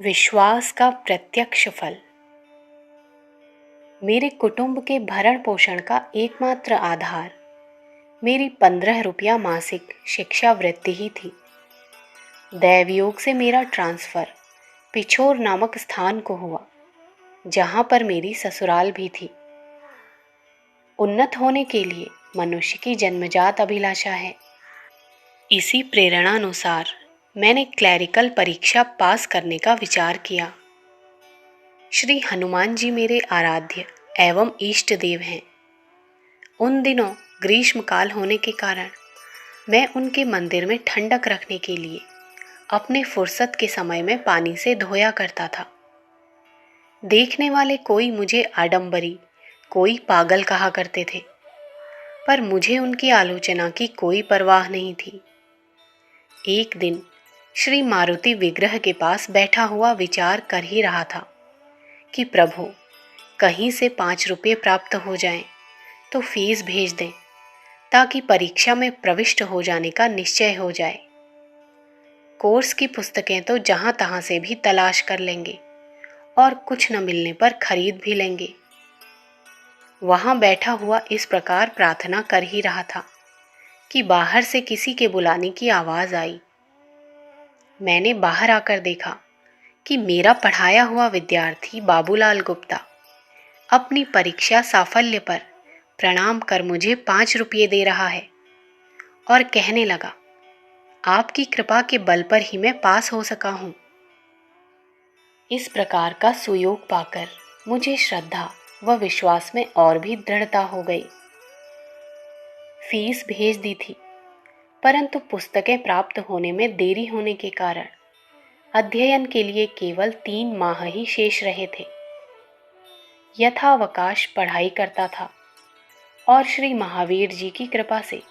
विश्वास का प्रत्यक्ष फल। मेरे कुटुंब के भरण पोषण का एकमात्र आधार मेरी 15 रुपया मासिक शिक्षा वृत्ति ही थी। दैवयोग से मेरा ट्रांसफ़र पिछोर नामक स्थान को हुआ, जहाँ पर मेरी ससुराल भी थी। उन्नत होने के लिए मनुष्य की जन्मजात अभिलाषा है। इसी प्रेरणानुसार मैंने क्लैरिकल परीक्षा पास करने का विचार किया। श्री हनुमान जी मेरे आराध्य एवं इष्ट देव हैं। उन दिनों ग्रीष्मकाल होने के कारण मैं उनके मंदिर में ठंडक रखने के लिए अपने फुर्सत के समय में पानी से धोया करता था। देखने वाले कोई मुझे आडंबरी, कोई पागल कहा करते थे, पर मुझे उनकी आलोचना की कोई परवाह नहीं थी। एक दिन श्री मारुति विग्रह के पास बैठा हुआ विचार कर ही रहा था कि प्रभु, कहीं से 5 रुपये प्राप्त हो जाएं तो फीस भेज दें, ताकि परीक्षा में प्रविष्ट हो जाने का निश्चय हो जाए। कोर्स की पुस्तकें तो जहाँ तहाँ से भी तलाश कर लेंगे और कुछ न मिलने पर खरीद भी लेंगे। वहाँ बैठा हुआ इस प्रकार प्रार्थना कर ही रहा था कि बाहर से किसी के बुलाने की आवाज़ आई। मैंने बाहर आकर देखा कि मेरा पढ़ाया हुआ विद्यार्थी बाबूलाल गुप्ता अपनी परीक्षा साफल्य पर प्रणाम कर मुझे 5 रुपये दे रहा है और कहने लगा, आपकी कृपा के बल पर ही मैं पास हो सका हूँ। इस प्रकार का सुयोग पाकर मुझे श्रद्धा व विश्वास में और भी दृढ़ता हो गई। फीस भेज दी थी, परंतु पुस्तकें प्राप्त होने में देरी होने के कारण अध्ययन के लिए केवल 3 माह ही शेष रहे थे। यथावकाश पढ़ाई करता था और श्री महावीर जी की कृपा से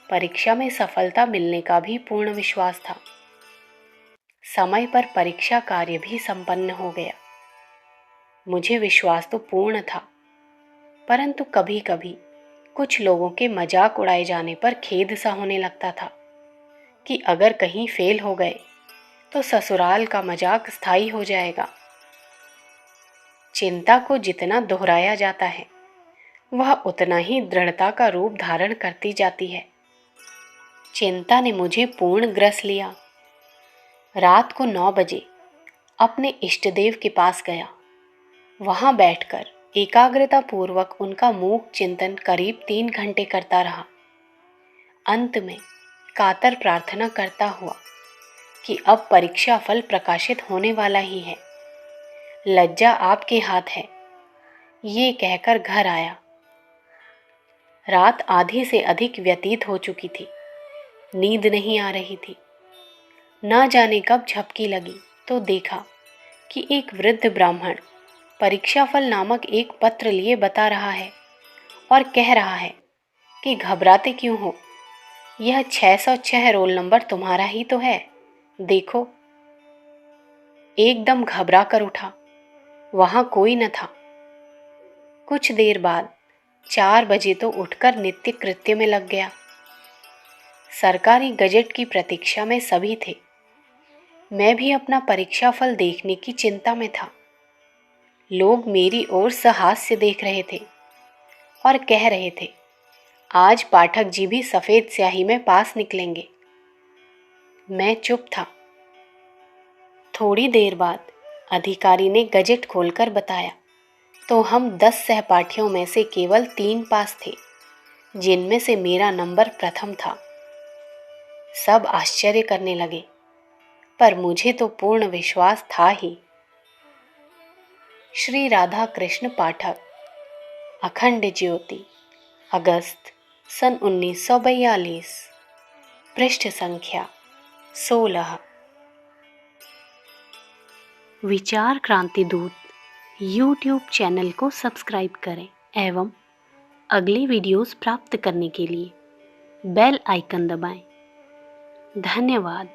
परीक्षा में सफलता मिलने का भी पूर्ण विश्वास था। समय पर परीक्षा कार्य भी संपन्न हो गया। मुझे विश्वास तो पूर्ण था, परंतु कभी कभी कुछ लोगों के मजाक उड़ाए जाने पर खेद सा होने लगता था कि अगर कहीं फेल हो गए तो ससुराल का मजाक स्थायी हो जाएगा। चिंता को जितना दोहराया जाता है, वह उतना ही दृढ़ता का रूप धारण करती जाती है। चिंता ने मुझे पूर्ण ग्रस लिया। रात को 9 बजे अपने इष्टदेव के पास गया। वहां बैठकर एकाग्रता पूर्वक उनका मूक चिंतन करीब 3 घंटे करता रहा। अंत में कातर प्रार्थना करता हुआ कि अब परीक्षा फल प्रकाशित होने वाला ही है, लज्जा आपके हाथ है, ये कहकर घर आया। रात आधी से अधिक व्यतीत हो चुकी थी। नींद नहीं आ रही थी। ना जाने कब झपकी लगी तो देखा कि एक वृद्ध ब्राह्मण परीक्षाफल नामक एक पत्र लिए बता रहा है और कह रहा है कि घबराते क्यों हो, यह 606 रोल नंबर तुम्हारा ही तो है, देखो। एकदम घबरा कर उठा। वहां कोई न था। कुछ देर बाद 4 बजे तो उठकर नित्य कृत्य में लग गया। सरकारी गजट की प्रतीक्षा में सभी थे। मैं भी अपना परीक्षा फल देखने की चिंता में था। लोग मेरी ओर सहास्य देख रहे थे और कह रहे थे, आज पाठक जी भी सफेद स्याही में पास निकलेंगे। मैं चुप था। थोड़ी देर बाद अधिकारी ने गजट खोलकर बताया तो हम 10 सहपाठियों में से केवल 3 पास थे, जिनमें से मेरा नंबर प्रथम था। सब आश्चर्य करने लगे, पर मुझे तो पूर्ण विश्वास था ही। श्री राधा कृष्ण पाठक, अखंड ज्योति, अगस्त सन 1942, पृष्ठ संख्या 16। विचार क्रांति दूत यूट्यूब चैनल को सब्सक्राइब करें एवं अगले वीडियोस प्राप्त करने के लिए बेल आइकन दबाएं। धन्यवाद।